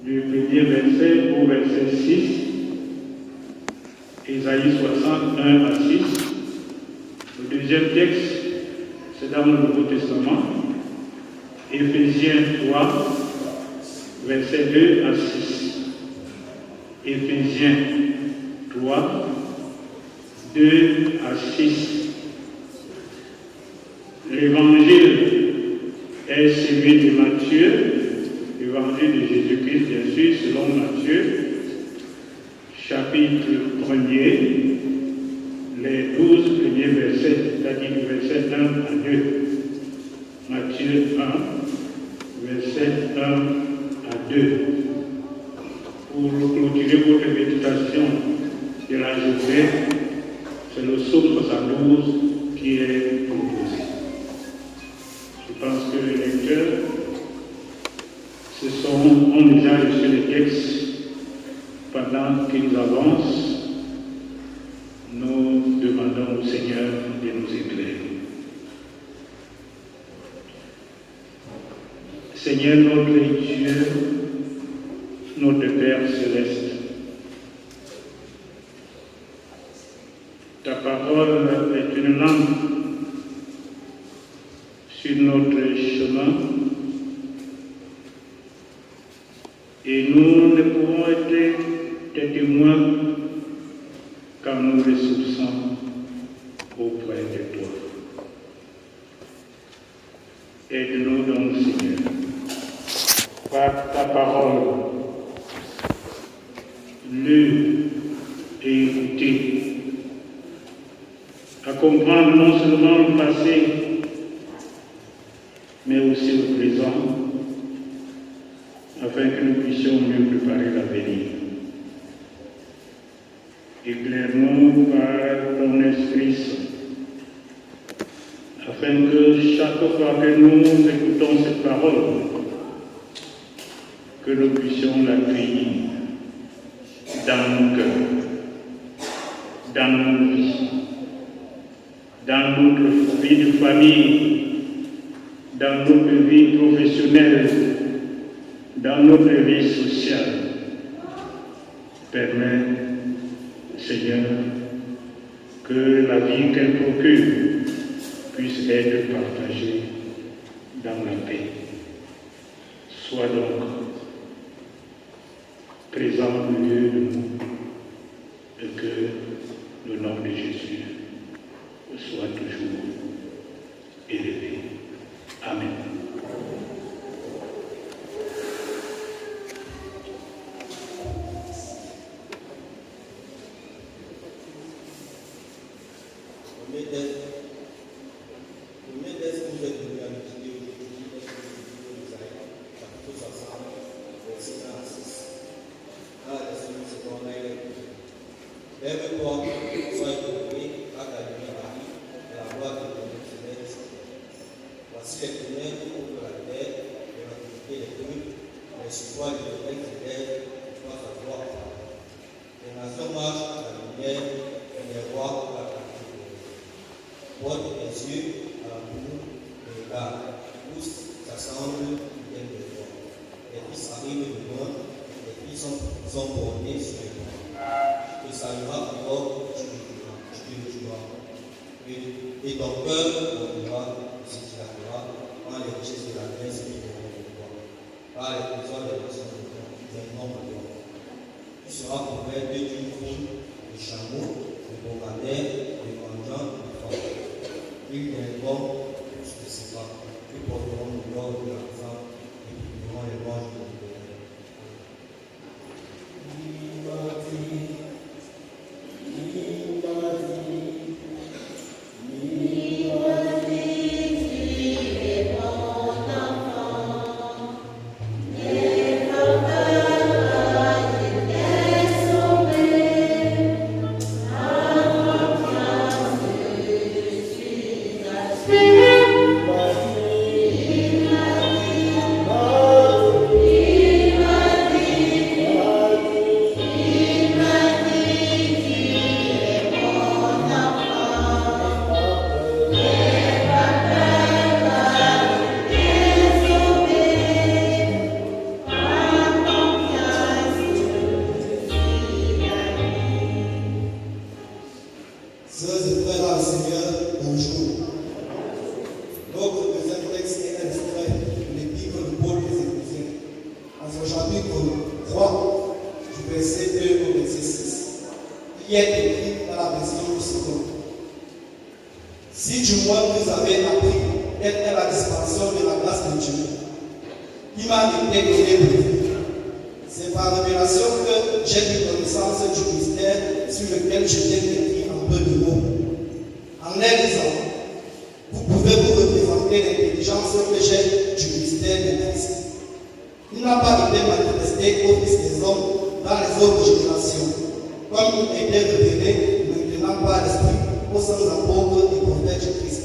du premier verset au verset 6, Ésaïe 61 à 6. Le deuxième texte, c'est dans le Nouveau Testament, Éphésiens 3, verset 2 à 6. Éphésiens 3, 2 à 6. L'évangile est celui de Matthieu, l'évangile de Jésus-Christ, bien sûr, selon Matthieu, chapitre 1er, les 12 premiers versets, c'est-à-dire du verset 1 à 2. Matthieu 1, verset 1 à 2. Pour clôturer votre méditation de la journée, c'est le psaume 72 qui est proposé. Je pense que les lecteurs ont déjà reçu les textes pendant qu'ils avancent. Nous demandons au Seigneur de nous éclairer. Seigneur notre Dieu, notre Père céleste, ta parole est une lampe sur notre chemin et nous ne pouvons être tes témoins quand nous ressourçons auprès de toi. Aide-nous donc, Seigneur, par ta parole, lue et écoutée, à comprendre non seulement le passé, mais aussi le présent, afin que nous puissions mieux préparer l'avenir. Éclaire-nous par ton Esprit Saint, afin que chaque fois que nous écoutons cette parole, que nous puissions l'accueillir dans nos cœurs, dans nos vies, dans notre vie de famille, dans notre vie professionnelle, dans notre vie sociale. Permets, Seigneur, que la vie qu'elle procure puisse être partagée dans la paix. Sois donc présent au milieu de nous et que le nom de Jésus soit toujours élevé. Amen. chapitre 3, du verset 2 au verset 6. Il est écrit dans la version du second. Si du moins vous avez appris quelle est la dispensation de la grâce de Dieu, qui m'a été donnée de vous, c'est par révélation que j'ai eu connaissance du mystère sur lequel je t'ai écrit en peu de mots. En les lisant, vous pouvez vous représenter l'intelligence que j'ai du mystère de Christ. Il n'a pas été manifesté au Fils des hommes dans les autres générations, comme il était révélé maintenant par l'Esprit aux saints apôtres et prophètes du Christ.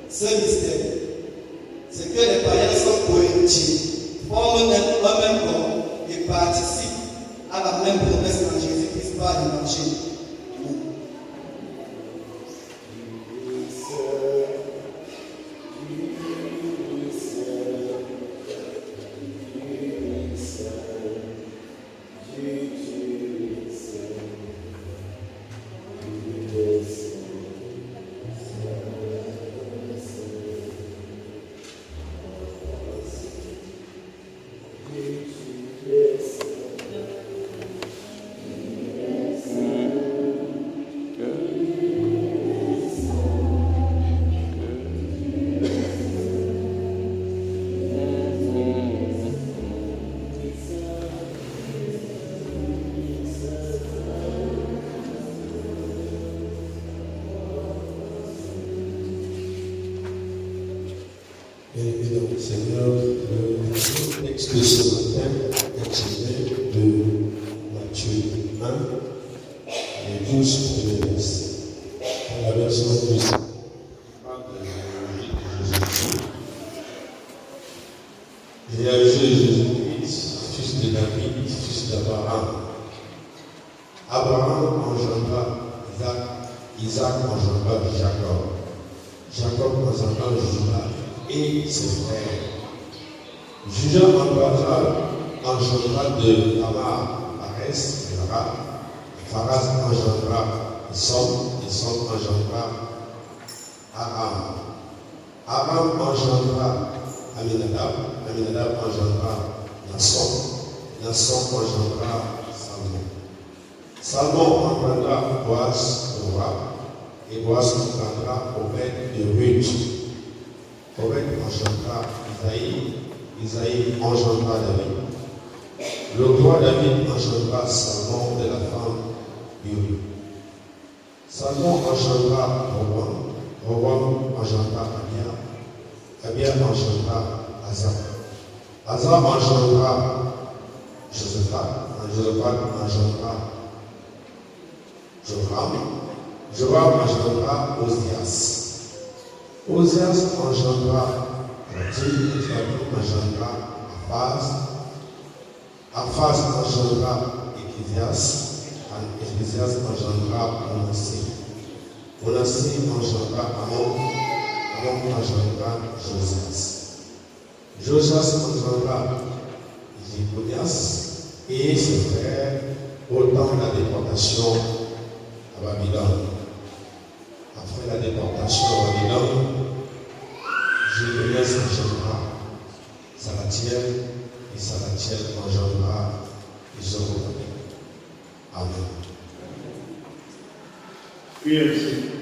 Ce mystère, c'est que les païens sont cohéritiers, forment un même corps et participent à la même promesse en Jésus-Christ par l'évangile. Seigneur, le texte de ce matin est tiré de Matthieu 1, les 12 premiers versets. Dans la version du Seigneur, parle de la vie de Jésus-Christ. Il y a Jésus-Christ, fils de David, fils d'Abraham. Abraham engendra Isaac engendra Jacob. Jacob engendra Judas et ses frères. Judas engendra de Tamar, Pharez, Pharez engendra Esson engendra Aram. Aram engendra Aminadab engendra Nasson engendra Salmon engendra Boaz, le roi, et Boaz engendra Obed de Ruth. Obed engendra Isaïe engendra David. Le roi David engendra Salmon de la femme d'Uri. Salmon engendra Roboam engendra Abia engendra Asa engendra Josaphat engendra Joram engendra Ozias engendra Jotham engendra Aphaz engendra Ézéchias engendra Manassé engendra Amon engendra Josias engendra Jéconias et ses frères au temps de la déportation à Babylone. Après la déportation à Babylone, Jéconias engendra Salatiel et Salatiel engendra Zorobabel. Amen. Merci.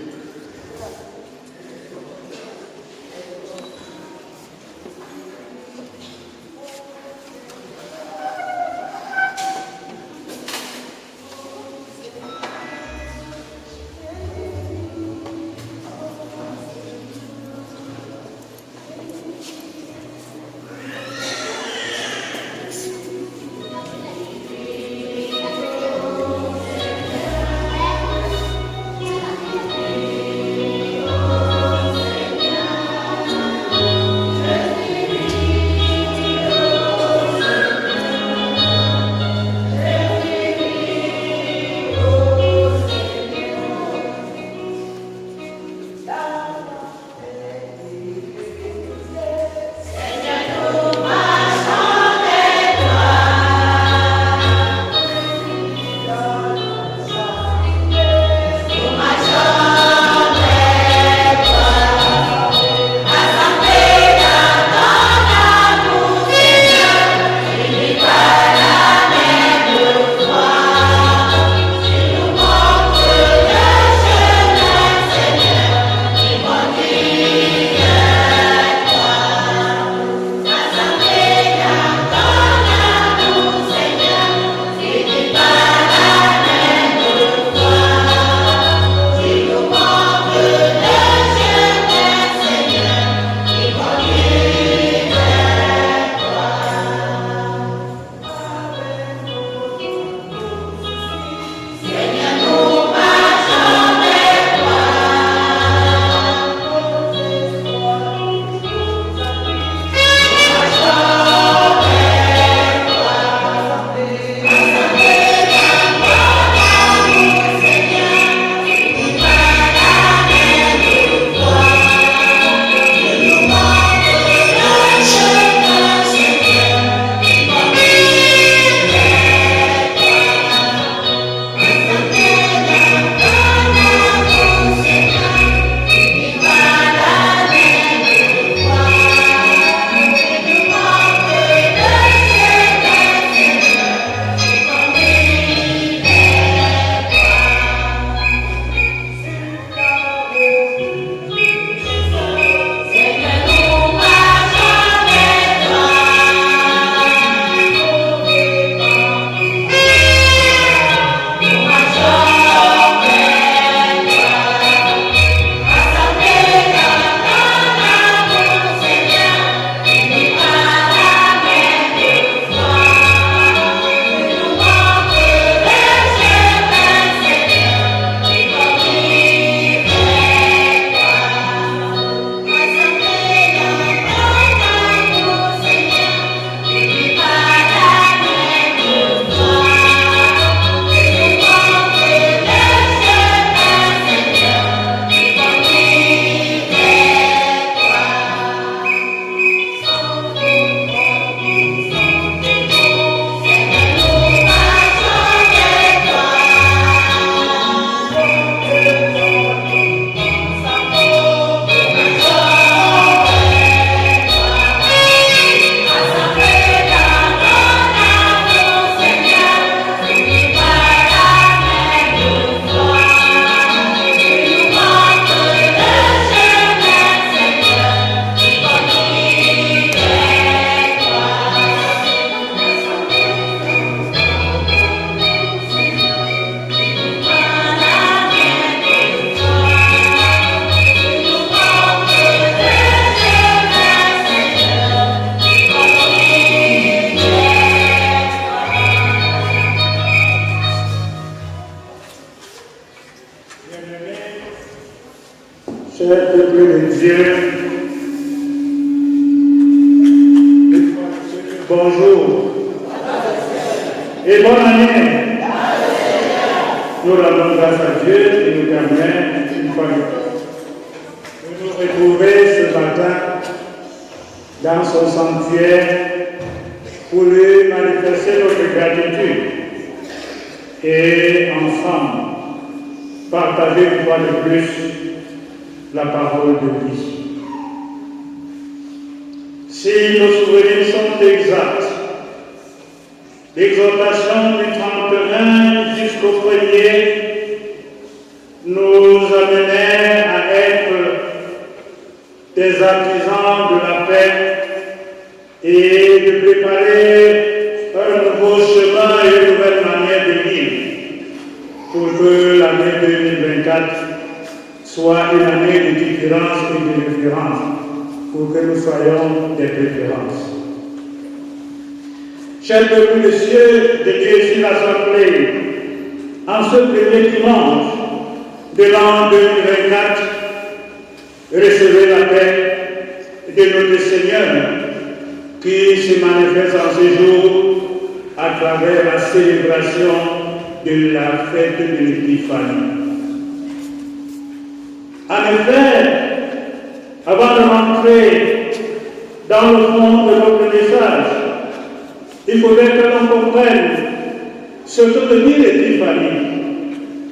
et bonne année. Nous rendons grâce à Dieu qui nous permet une fois de nous retrouver ce matin dans son sanctuaire pour lui manifester notre gratitude et ensemble partager une fois de plus la parole de vie. Si nos souvenirs sont exacts, l'exhortation du 31 jusqu'au 1er nous amenait à être des artisans de la paix et de préparer un nouveau chemin et une nouvelle manière de vivre pour que l'année 2024 soit une année de différence et de référence, pour que nous soyons des références. Chers peuple de cieux, de Dieu sur l'Assemblée, en ce premier dimanche de l'an 2024, recevez la paix de notre Seigneur qui se manifeste en ce jour à travers la célébration de la fête de l'Épiphanie. En effet, avant de rentrer dans le fond de notre message, il faudrait que l'on comprenne ce que veut dire l'Épiphanie,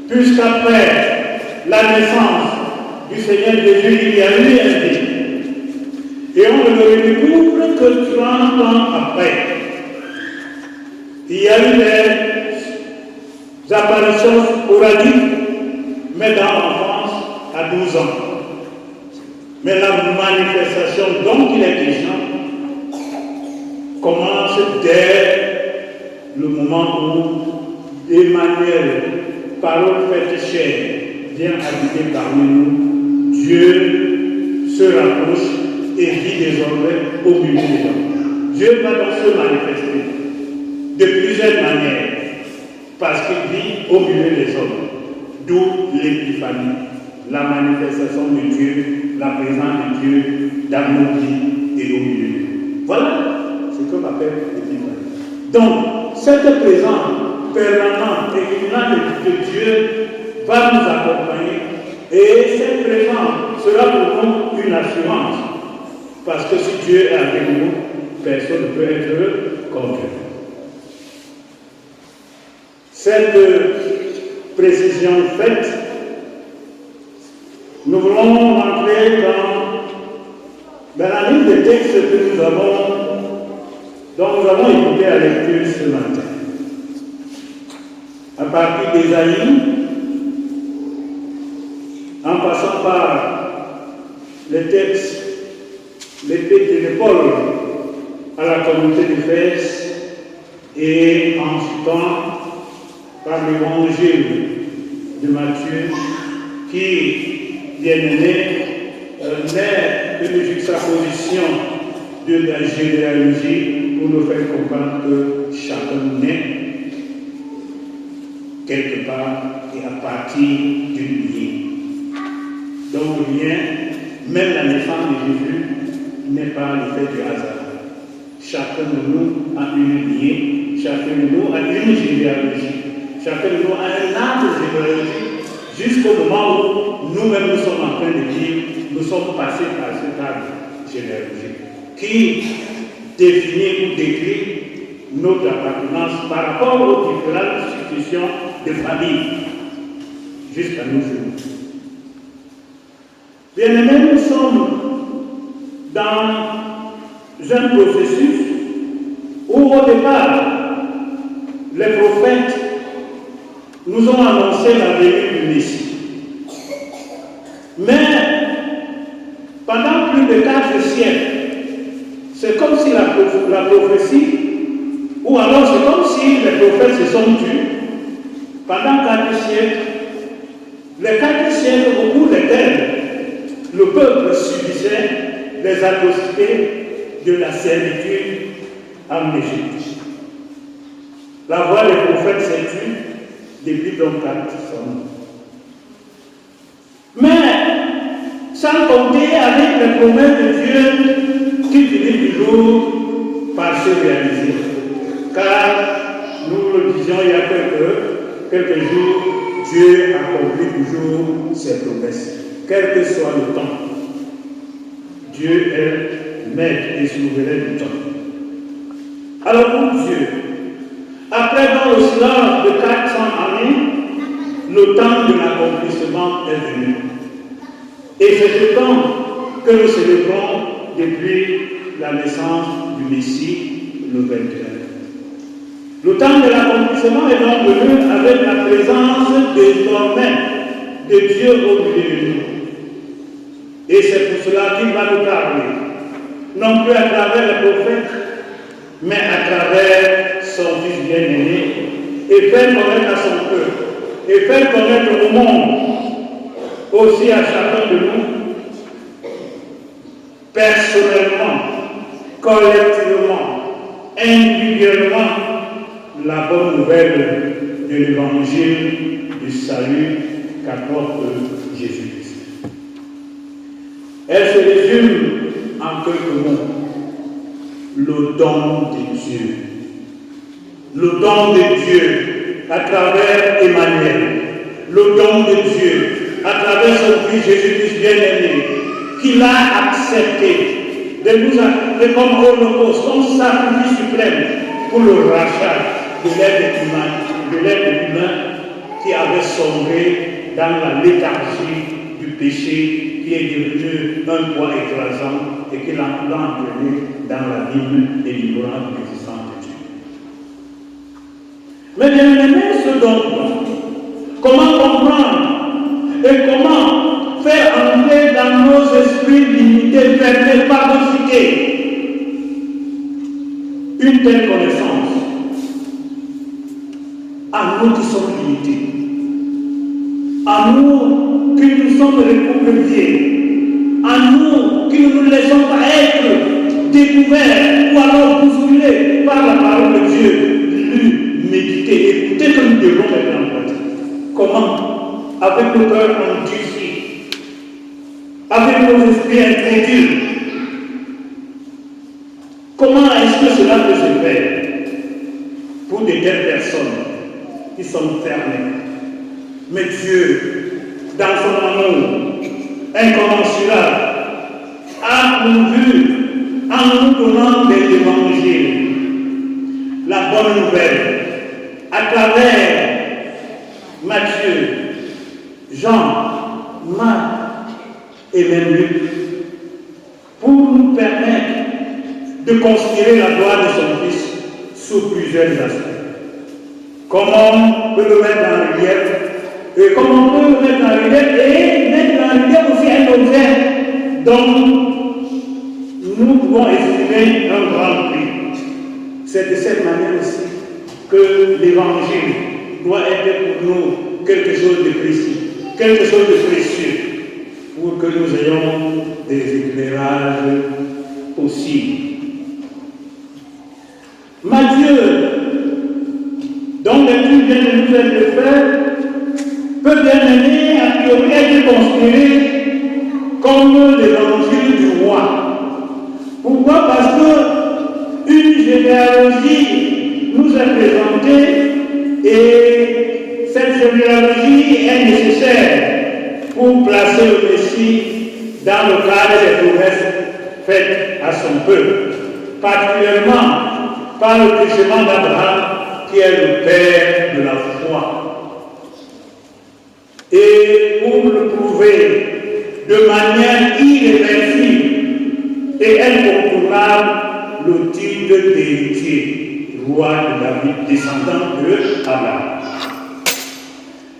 puisqu'après la naissance du Seigneur Jésus, il y a eu un vie. Et on ne le découvre que 30 ans après. Il y a eu des apparitions sporadiques, mais dans l'enfance à 12 ans. Mais la manifestation dont il est question commence dès le moment où Emmanuel, parole faite chair, vient habiter parmi nous. Dieu se rapproche et vit désormais au milieu des hommes. Dieu va donc se manifester de plusieurs manières parce qu'il vit au milieu des hommes. D'où l'épiphanie, la manifestation de Dieu, la présence de Dieu dans nos vies et au milieu. Voilà ce qu'on appelle l'épiphanie. Donc, cette présence permanente et imminente de Dieu va nous accompagner et cette présence sera pour nous une assurance. Parce que si Dieu est avec nous, personne ne peut être contre Dieu. Cette précision faite, nous voulons entrer dans la ligne de texte que dont nous avons écouté la lecture ce matin. À partir d'Ésaïe, en passant par les textes, l'épître de Paul à la communauté d'Éphèse et ensuite par l'évangile de Matthieu qui, bien aimé, n'est une juxtaposition de la généalogie pour nous faire comprendre que chacun naît quelque part et à partir d'une ligne. Donc le lien, même la naissance de Jésus, n'est pas l'effet du hasard. Chacun de nous a une lignée, chacun de nous a une généalogie, chacun de nous a un arbre généalogique, jusqu'au moment où nous-mêmes nous sommes en train de dire, nous sommes passés par cet arbre généalogique, qui définit ou décrit notre appartenance par rapport aux différentes institutions de famille, jusqu'à nos jours. Bien-aimés, nous sommes dans un processus où au départ, les prophètes nous ont annoncé la venue du Messie. Mais pendant plus de 4 siècles, c'est comme si la prophétie, ou alors c'est comme si les prophètes se sont tus. Pendant 4 siècles, les 4 siècles au cours desquels le peuple subissait les atrocités de la servitude en Égypte. La voix des prophètes s'est tue depuis donc 400 ans. Mais, sans compter avec les promesses de Dieu qui finissent toujours par se réaliser. Car, nous le quelques jours, Dieu accomplit toujours ses promesses, quel que soit le temps. Dieu est maître et souverain du temps. Alors pour Dieu, après dans le silence de 400 années, le temps de l'accomplissement est venu. Et c'est ce temps que nous célébrons depuis la naissance du Messie, le 21. Le temps de l'accomplissement est donc venu avec la présence désormais de Dieu au milieu de nous. Et c'est pour cela qu'il va nous parler, non plus à travers les prophètes, mais à travers son Fils bien-aimé, et faire connaître à son peuple, et faire connaître au monde, aussi à chacun de nous, personnellement, collectivement, individuellement, la bonne nouvelle de l'évangile du salut qu'apporte Jésus-Christ. Elle se résume en quelques mots. Le don de Dieu. Le don de Dieu à travers Emmanuel. Le don de Dieu à travers son Fils Jésus-Christ bien-aimé, qu'il a accepté de nous accepter comme holocauste, comme sacrifice suprême pour le rachat de l'être humain qui avait sombré dans la léthargie du péché, qui est devenu un poids écrasant et qui l'a entraîné dans l'abîme et l'ignorance de l'existence de Dieu. Mais bien aimé, ce don, comment comprendre et comment faire entrer dans nos esprits limités, fermés, phagocytés, une telle connaissance à nous qui sommes limités, à nous qui nous sommes recouvrés, à nous qui ne nous laissons pas être découverts ou alors bousculés par la parole de Dieu, lue, méditée, écoutée que nous devons mettre en pratique. Comment? Avec le cœur endurci, avec nos esprits incrédules. Comment est-ce que cela peut se faire pour de telles personnes qui sont fermées? Mais Dieu, dans son amour incommensurable, a pourvu en nous donnant de l'évangile, la bonne nouvelle, à travers Matthieu, Jean, Marc et même Luc, pour nous permettre de considérer la gloire de son Fils sous plusieurs aspects. Comment on peut le mettre en relief, et comment on peut le mettre en relief, et mettre en relief aussi un objet dont nous pouvons estimer un grand prix. C'est de cette manière aussi que l'évangile doit être pour nous quelque chose de précis, quelque chose de précieux, pour que nous ayons des éclairages possibles. Matthieu, dont les plus bien de nous être le faire, peut bien mener à priori être considéré comme l'évangile du roi. Pourquoi? Parce que une généalogie nous est présentée et cette généalogie est nécessaire pour placer le Messie dans le cadre des promesses faites à son peuple, particulièrement par le jugement d'Abraham qui est le père de la foi. Et pour le prouver de manière irréversible et incontournable, le titre d'héritier, roi de David, descendant de Abraham.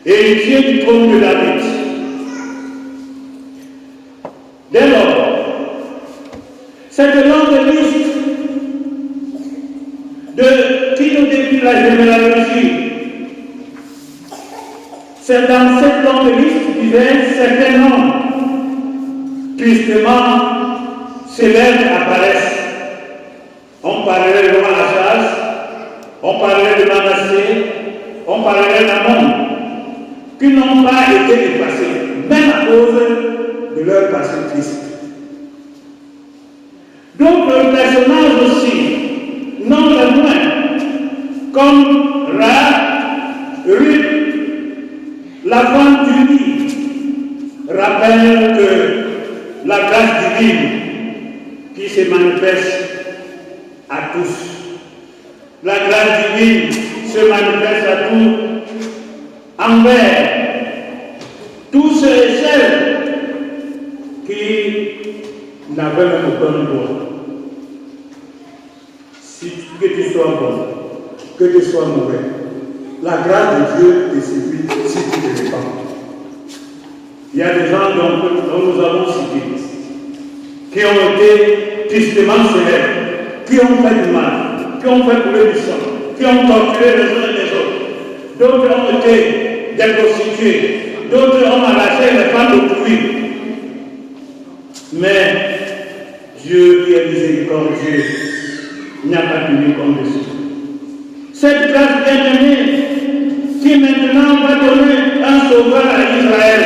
Héritier du trône de David. Dès lors, cette longue liste qui nous décrit la généalogie, c'est dans cette longue liste divers certains noms tristement célèbres apparaissent. On parlerait de Achaz, on parlerait de Manassé, on parlerait d'Amon, qui n'ont pas été effacés, même à cause de leur passé triste. D'autres personnages aussi, non le moins, comme Rahab, Ruth, La femme du lit rappelle que la grâce divine qui se manifeste à tous. La grâce divine se manifeste à tous envers tous ceux et celles qui n'avaient même aucun droit. Que tu sois bon, que tu sois mauvais, la grâce de Dieu te suffit si tu te répands. Il y a des gens dont nous avons cités, qui ont été tristement célèbres, qui ont fait du mal, qui ont fait couler du sang, qui ont torturé les uns et les autres. D'autres ont été des prostituées, d'autres ont arraché les femmes d'autrui. Mais Dieu qui est miséricordieux, il n'y a pas tenu compte de ça. Cette grâce bien-aimée qui maintenant va donner un sauveur à Israël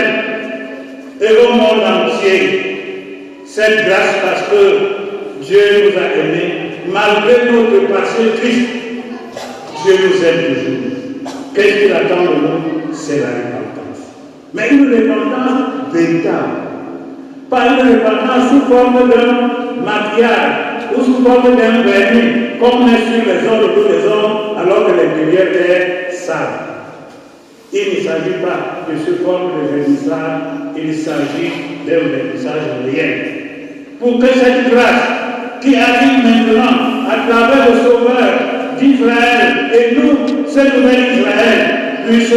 et au monde entier. Cette grâce parce que Dieu nous a aimés, malgré notre passé triste, Dieu nous aime toujours. Qu'est-ce qu'il attend de nous? C'est la repentance. Mais une repentance véritable. Pas une repentance sous forme d'un maquillage ou sous forme d'un vernis, comme on est sur les hommes de tous les hommes, alors que l'intérieur est sale. Il ne s'agit pas de ce forme de vernissage, il s'agit d'un vernissage réel. Pour que cette grâce qui arrive maintenant à travers le Sauveur d'Israël et nous, ce nouvel Israël, puisse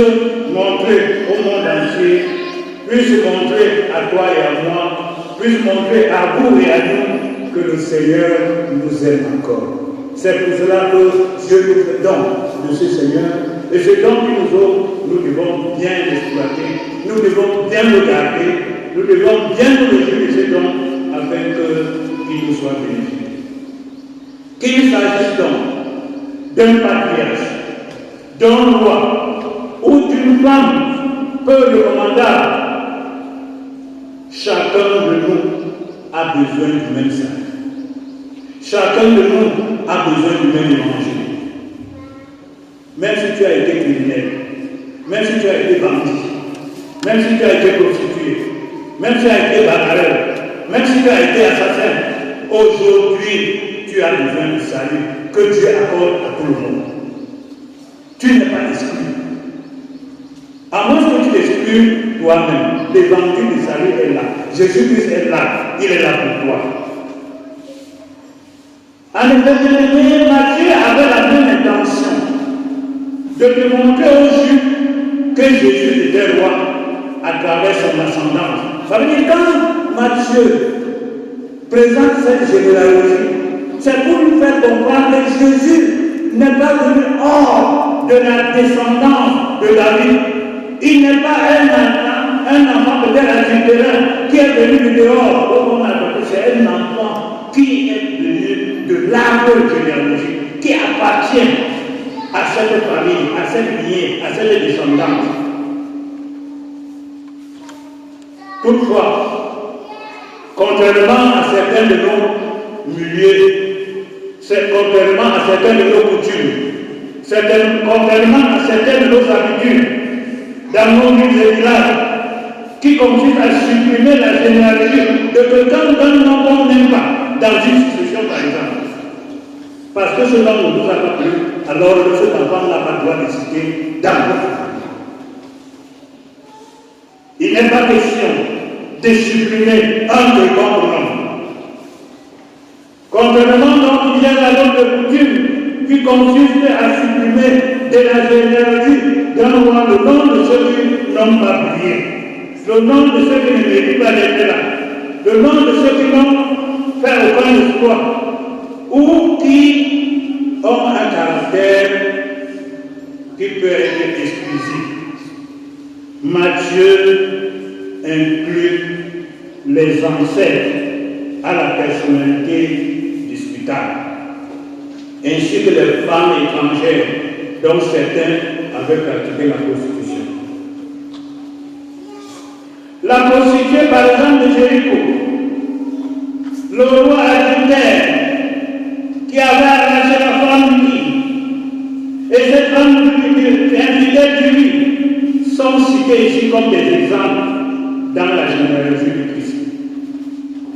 montrer au monde entier, puisse montrer à toi et à moi, puisse montrer à vous et à nous que le Seigneur nous aime encore. C'est pour cela que Dieu nous fait don de ce Seigneur. Et ce don qui nous offre, nous devons bien l'exploiter, nous devons bien le garder, nous devons bien nous réjouir de ce don afin qu'il nous soit bénéfique. Qu'il s'agisse donc d'un patriarche, d'un roi ou d'une femme peu recommandable, chacun de nous a besoin du même salut. Chacun de nous a besoin du même évangile. Même si tu as été criminel, même si tu as été bandit, même si tu as été prostitué, même si tu as été bagarreur, même si tu as été assassin, aujourd'hui tu as besoin du salut que Dieu accorde à tout le monde. Tu n'es pas exclu. À moins que tu t'exclues toi-même, l'évangile du salut est là. Jésus-Christ est là, il est là pour toi. En effet, Matthieu avait la même intention de te montrer aux Juifs que Jésus était roi à travers son ascendance. Ça veut dire quand Matthieu présente cette généalogie, c'est pour nous faire comprendre que Jésus n'est pas venu hors de la descendance de David. Il n'est pas un enfant peut-être adultérin qui est venu du dehors. C'est un enfant qui est venu de l'arbre généalogique, qui appartient à cette famille, à cette lignée, à cette descendance. Toutefois, contrairement à certains de nos milieux, contrairement à certaines de nos coutumes, contrairement à certaines de nos habitudes, dans nos villes et villages, qui consiste à supprimer la généalogie de quelqu'un d'un nom qu'on n'aime pas, dans une institution par exemple. Parce que ce nom ne nous a pas plu, alors cet enfant n'a pas le droit de citer dans notre famille. Il n'est pas question de supprimer un quelconque nom. Contrairement donc, il y a la norme de coutume qui consiste à supprimer de la généalogie d'un roi le nom de ceux qui n'ont pas brillé, le nom de ceux qui ne méritent pas d'être là, le nom de ceux qui n'ont fait aucun espoir, ou qui ont un caractère qui peut être exclusif. Matthieu inclut les ancêtres à la personnalité discutable, ainsi que les femmes étrangères dont certains avaient pratiqué la prostitution. La prostituée, par exemple, de Jéricho, le roi adultère qui avait arraché la femme du lit, et cette femme du lit, infidèle du lit, sont cités ici comme des exemples dans la généalogie du Christ.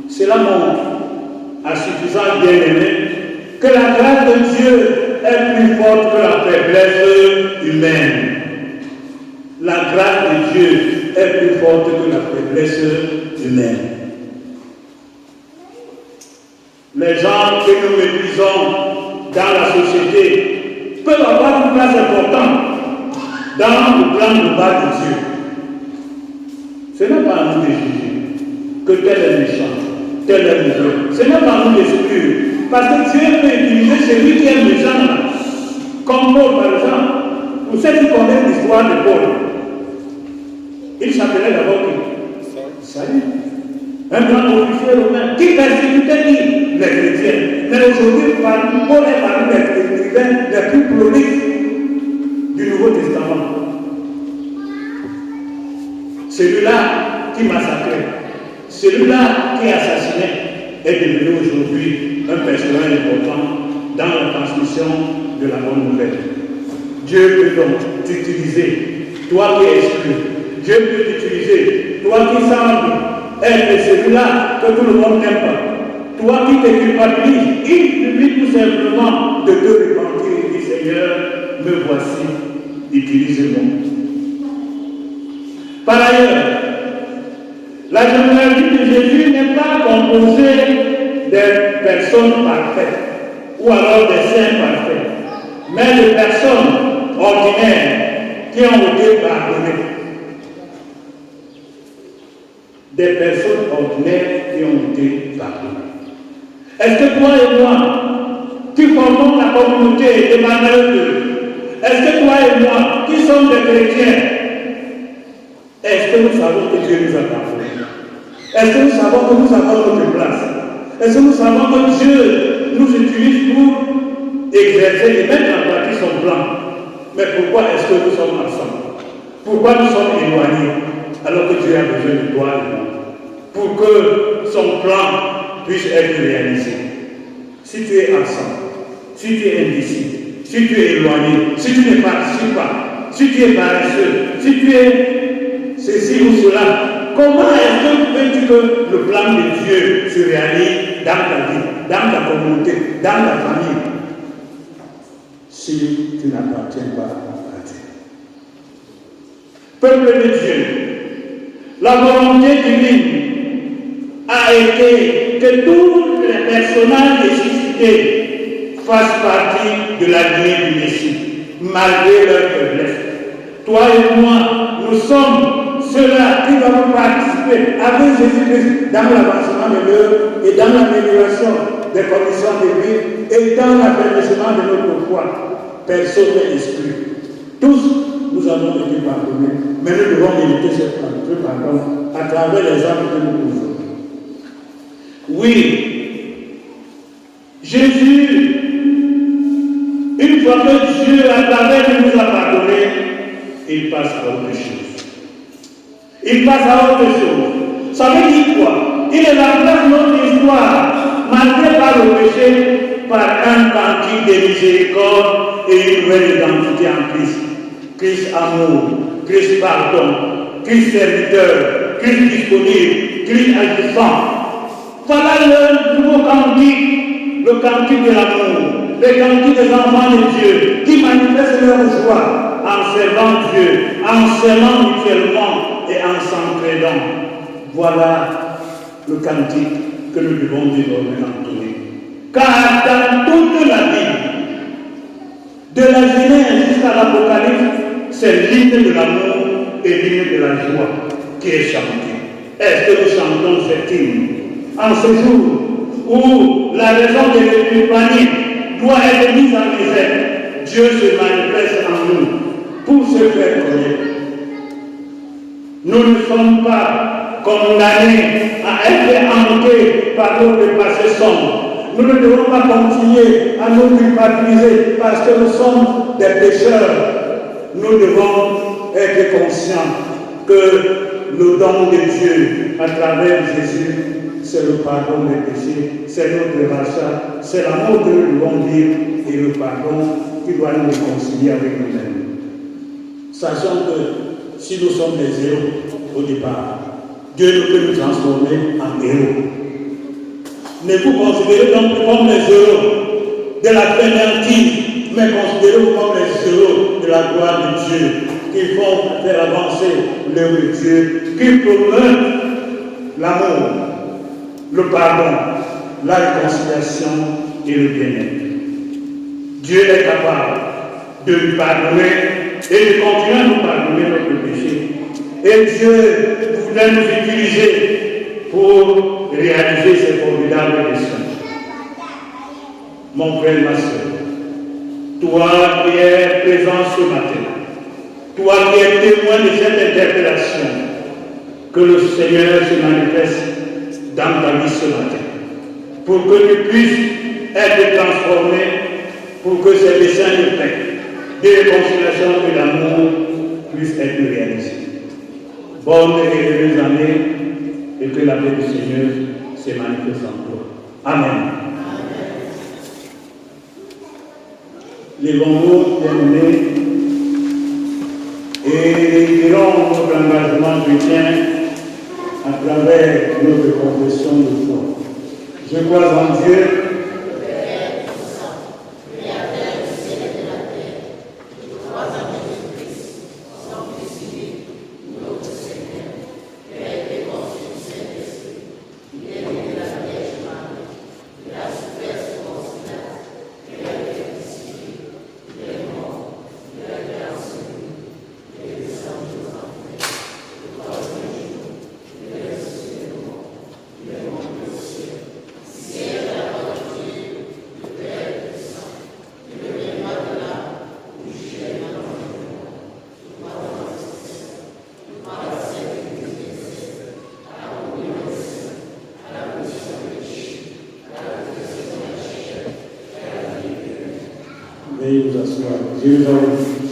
Cela montre, à suffisance bien aimé, que la grâce de Dieu est plus forte que la faiblesse humaine. La grâce de Dieu est plus forte que la faiblesse humaine. Les gens que nous méprisons dans la société peuvent avoir une place importante dans le plan global de Dieu. Ce n'est pas à nous de juger que tel est méchant, tel est mauvais. Ce n'est pas à nous d'exclure. Parce que Dieu peut utiliser celui qui est méchant là. Comme Paul par exemple. Pour ceux qui connaissent l'histoire de Paul, il s'appelait d'abord qui? Salut. Un grand officier romain qui persécutait qui? Les chrétiens. Mais aujourd'hui, Paul est parmi les écrivains les plus proliques du Nouveau Testament. Celui-là qui massacrait, celui-là qui assassinait, est devenu aujourd'hui un personnage important dans la transmission de la bonne nouvelle. Dieu peut donc t'utiliser, toi qui es exclu. Dieu peut t'utiliser, toi qui sembles être celui-là que tout le monde n'aime pas. Toi qui te culpabilises, il suffit tout simplement de te repentir et dire Seigneur, me voici, utilise-moi. Par ailleurs, la généalogie de Jésus n'est pas composée de personnes parfaites ou alors des saints parfaits, mais de personnes ordinaires qui ont été pardonnées. Des personnes ordinaires qui ont été pardonnées. Est-ce que toi et moi, qui formons la communauté d'Emmanuel, est-ce que toi et moi, qui sommes des chrétiens, est-ce que nous savons que Dieu nous a pardonné? Est-ce que nous savons que nous avons notre place? Est-ce que nous savons que Dieu nous utilise pour exercer et mettre en pratique son plan? Mais pourquoi est-ce que nous sommes ensemble? Pourquoi nous sommes éloignés alors que Dieu a besoin de toi et moi? Pour que son plan puisse être réalisé. Si tu es absent, si tu es indécis, si tu es éloigné, si tu ne participes pas, si tu es paresseux, si tu es ceci ou cela, comment est-ce que veux-tu que le plan de Dieu se réalise dans ta vie, dans ta communauté, dans ta famille, si tu n'appartiens pas à Dieu? Peuple de Dieu, la volonté divine a été que tous les personnages ressuscités fassent partie de la lignée du Messie, malgré leur faiblesse. Toi et moi, nous sommes ceux-là qui doivent participer avec Jésus-Christ dans l'avancement de l'œuvre et dans l'amélioration des conditions de vie et dans l'affaiblissement de notre foi. Personne n'est exclu. Tous, nous avons été pardonnés, mais nous devons mériter ce pardon à travers les actes que nous posons. Oui, Jésus, une fois que Dieu à travers lui nous a pardonné, il passe à autre chose. Il passe à autre chose. Ça veut dire quoi? Il remplace notre histoire, marquée par le péché, par un cantique de miséricorde et une nouvelle identité en Christ. Christ amour, Christ pardon, Christ serviteur, Christ disponible, Christ agissant. Voilà le nouveau cantique, le cantique de l'amour, le cantique des enfants de Dieu, qui manifestent leur joie en servant Dieu, en s'aimant mutuellement et en s'entraidant. Voilà le cantique que nous devons désormais entonner. Car dans toute la Bible, de la Genèse jusqu'à l'Apocalypse, c'est l'hymne de l'amour et l'hymne de la joie qui est chanté. Est-ce que nous chantons cet hymne? En ce jour où la raison de l'épiphanie doit être mise en exergue, Dieu se manifeste en nous pour se faire connaître. Nous ne sommes pas condamnés à être hantés par notre passé sombre. Nous ne devons pas continuer à nous culpabiliser parce que nous sommes des pécheurs. Nous devons être conscients que le don de Dieu à travers Jésus, c'est le pardon des péchés, c'est notre rachat, c'est l'amour que nous devons vivre et le pardon qui doit nous réconcilier avec nous-mêmes. Sachant que si nous sommes des héros au départ, Dieu ne peut nous transformer en héros. Ne vous considérez donc plus comme les héros de la fainéantise, mais considérez-vous comme les héros de la gloire de Dieu, qui font faire avancer l'œuvre de Dieu, qui promeuvent l'amour, le pardon, la réconciliation et le bien-être. Dieu est capable de nous pardonner et de continuer à nous pardonner notre péché. Et Dieu voulait nous utiliser pour réaliser ces formidables missions. Mon frère, ma soeur, toi qui es présent ce matin, toi qui es témoin de cette interpellation, que le Seigneur se manifeste dans ta vie ce matin, pour que tu puisses être transformé, pour que ces desseins de paix, de réconciliation et d'amour puissent être réalisés. Bonne et heureuse année, et que la paix du Seigneur se manifeste en toi. Amen. Levons-nous, bien-aimés, et dirons notre engagement chrétien à travers notre confession de foi. Je crois en Dieu, veuillez vous asseoir. Jérusalem.